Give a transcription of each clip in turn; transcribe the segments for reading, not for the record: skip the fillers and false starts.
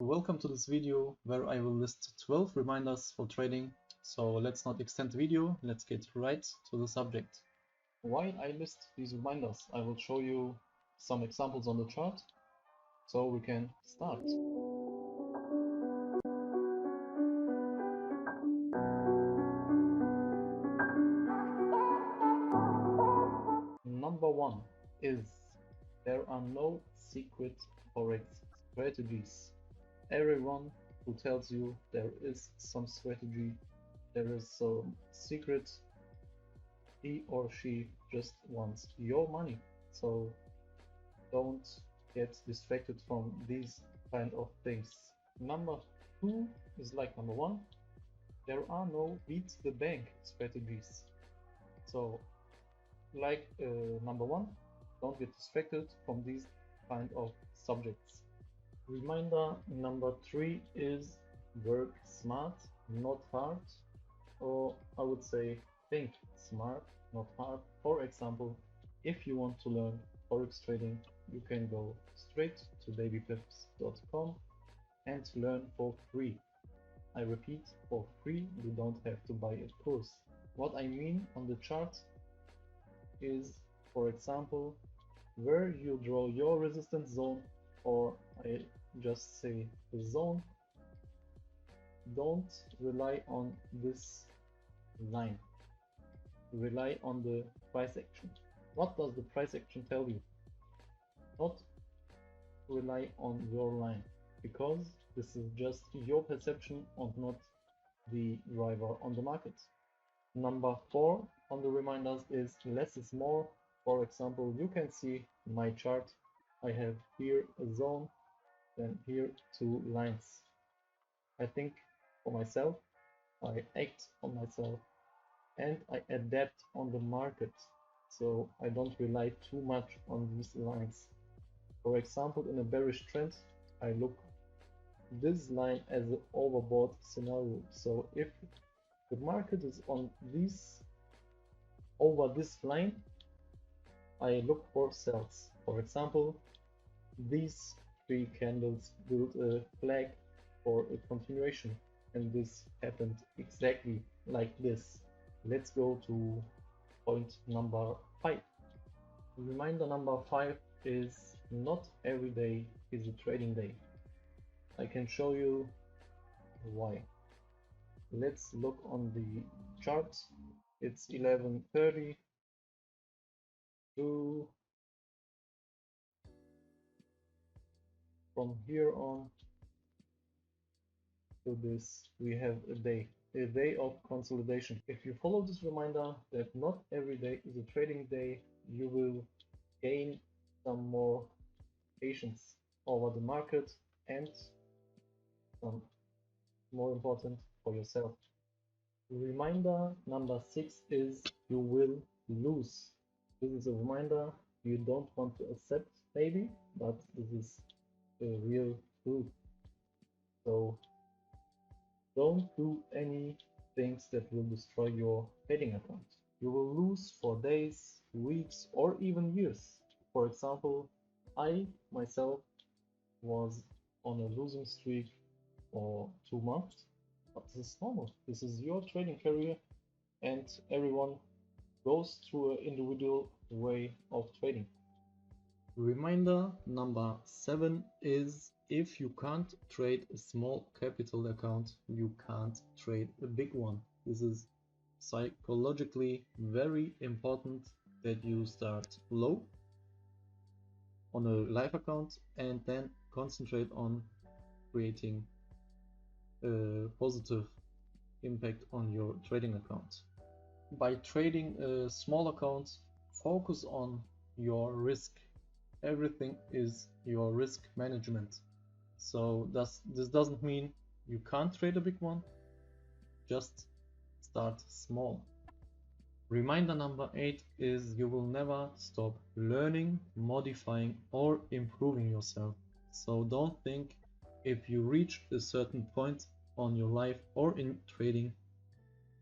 Welcome to this video where I will list 12 reminders for trading. So let's not extend the video, let's get right to the subject. While I list these reminders, I will show you some examples on the chart so we can start. Number one is there are no secret forex strategies. Everyone who tells you there is some strategy, there is some secret, he or she just wants your money. So don't get distracted from these kind of things. Number two is like number one. There are no beat the bank strategies. So like number one, don't get distracted from these kind of subjects. Reminder number three is work smart, not hard, or I would say think smart, not hard. For example, if you want to learn forex trading, you can go straight to babypips.com and learn for free. I repeat, for free. You don't have to buy a course. What I mean on the chart is, for example, where you draw your resistance zone, or I just say the zone. Don't rely on this line. Rely on the price action. What does the price action tell you? Not rely on your line, because this is just your perception and not the driver on the market. Number four on the reminders is less is more. For example, you can see my chart. I have here a zone, then here two lines. I think for myself, I act on myself, and I adapt on the market. So I don't rely too much on these lines. For example, in a bearish trend, I look this line as an overbought scenario. So if the market is on this over this line, I look for sells. For example, these three candles build a flag for a continuation, and this happened exactly like this. Let's go to point number 5. Reminder number 5 is not every day is a trading day. I can show you why. Let's look on the chart. It's 11:30 to from here on to this we have a day of consolidation. If you follow this reminder that not every day is a trading day, you will gain some more patience over the market and some more important for yourself. Reminder number 6 is you will lose. This is a reminder you don't want to accept maybe, but this is a real truth. So don't do any things that will destroy your trading account. You will lose for days, weeks, or even years. For example, I myself was on a losing streak for 2 months, but this is normal. This is your trading career, and everyone goes through an individual way of trading. Reminder number 7 is if you can't trade a small capital account, you can't trade a big one. This is psychologically very important that you start low on a live account and then concentrate on creating a positive impact on your trading account. By trading a small account, focus on your risk. Everything is your risk management. So this doesn't mean you can't trade a big one, just start small. Reminder number 8 is you will never stop learning, modifying, or improving yourself. So don't think if you reach a certain point on your life or in trading,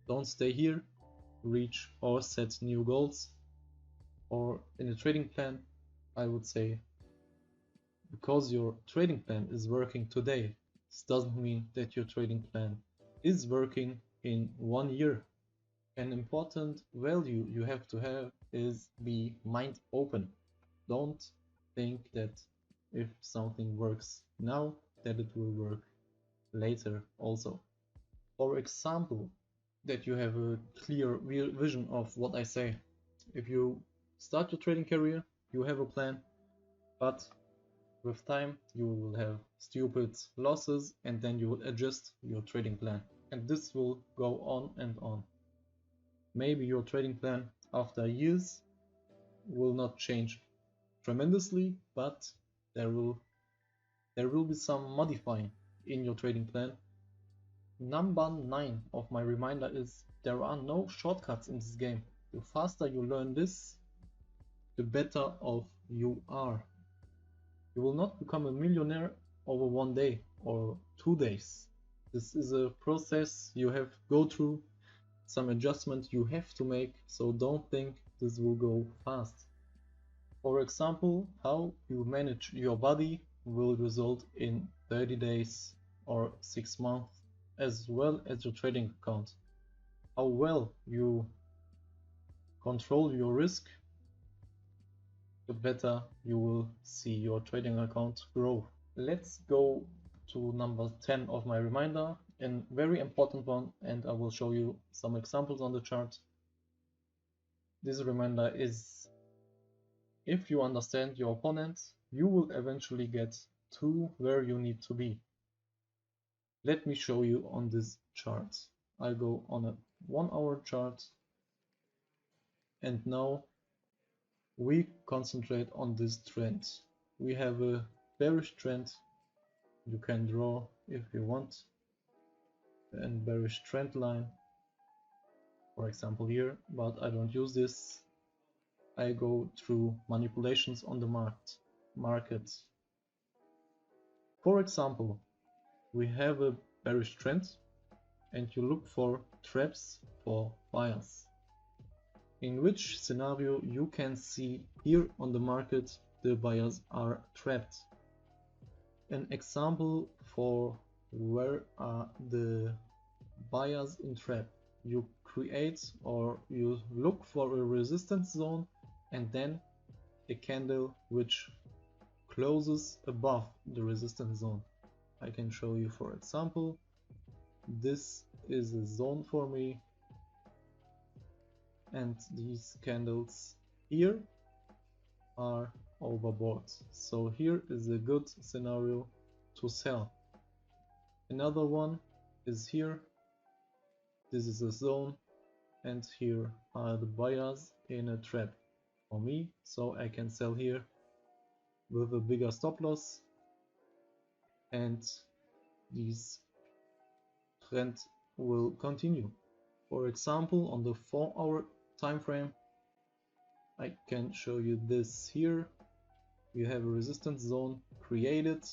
don't stay here, reach or set new goals. Or in a trading plan, I would say, because your trading plan is working today, This doesn't mean that your trading plan is working in 1 year. An important value you have to have is be mind open. Don't think that if something works now, that it will work later also. For example, that you have a clear vision of what I say. If you start your trading career, you have a plan, but with time you will have stupid losses and then you will adjust your trading plan. And this will go on and on. Maybe your trading plan after years will not change tremendously, but there will be some modifying in your trading plan. Number 9 of my reminder is there are no shortcuts in this game. The faster you learn this, the better off you are. You will not become a millionaire over 1 day or 2 days. This is a process you have to go through, some adjustment you have to make, so don't think this will go fast. For example, how you manage your body will result in 30 days or 6 months, as well as your trading account. How well you control your risk, the better you will see your trading account grow. Let's go to number 10 of my reminder, a very important one, and I will show you some examples on the chart. This reminder is, if you understand your opponent, you will eventually get to where you need to be. Let me show you on this chart. I go on a 1-hour chart, and now we concentrate on this trend. We have a bearish trend. You can draw, if you want, a bearish trend line, for example here, but I don't use this. I go through manipulations on the market. For example, we have a bearish trend and you look for traps for buyers. In which scenario you can see here on the market the buyers are trapped. An example for where are the buyers in trap. You create or you look for a resistance zone and then a candle which closes above the resistance zone. I can show you, for example, this is a zone for me, and these candles here are overbought. So here is a good scenario to sell. Another one is here. This is a zone, and here are the buyers in a trap for me, so I can sell here with a bigger stop loss, and this trend will continue. For example, on the 4-hour time frame, I can show you this here. We have a resistance zone created.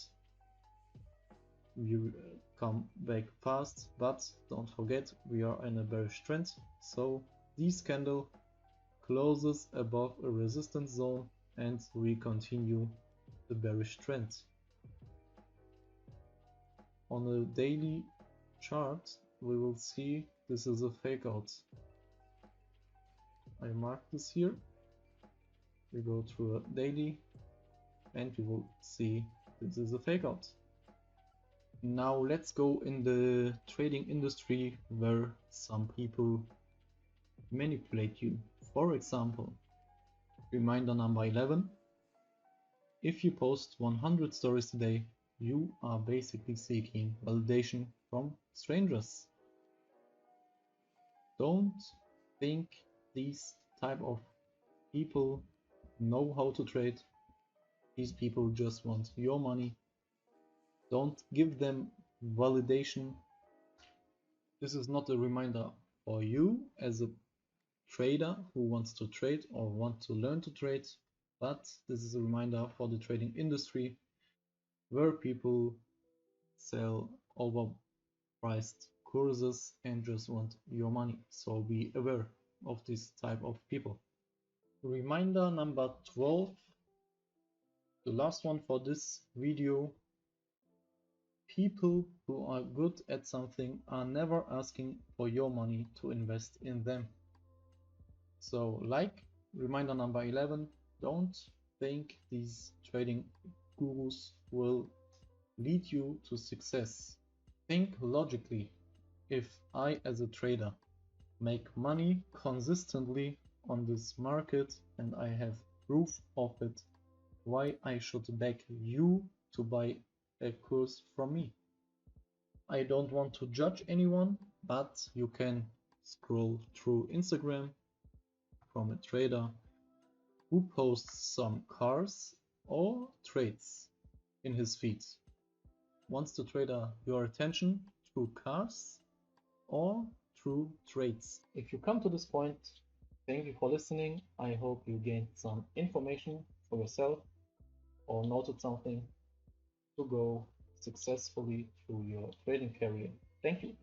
We come back fast, but don't forget we are in a bearish trend, so this candle closes above a resistance zone and we continue the bearish trend. On a daily chart we will see this is a fake out. I mark this here. We go through a daily and you will see this is a fake out. Now let's go in the trading industry where some people manipulate you. For example, reminder number 11. If you post 100 stories today, you are basically seeking validation from strangers. Don't think these type of people know how to trade. These people just want your money. Don't give them validation. This is not a reminder for you as a trader who wants to trade or want to learn to trade, but this is a reminder for the trading industry where people sell overpriced courses and just want your money. So be aware of this type of people. Reminder number 12, the last one for this video. People who are good at something are never asking for your money to invest in them. So, like reminder number 11, don't think these trading gurus will lead you to success. Think logically. If I, as a trader, make money consistently on this market and I have proof of it, why I should beg you to buy a course from me? I don't want to judge anyone, but you can scroll through Instagram from a trader who posts some cars or trades in his feed. Wants the trader your attention through cars or through trades? If you come to this point, thank you for listening. I hope you gained some information for yourself or noted something to go successfully through your trading career. Thank you.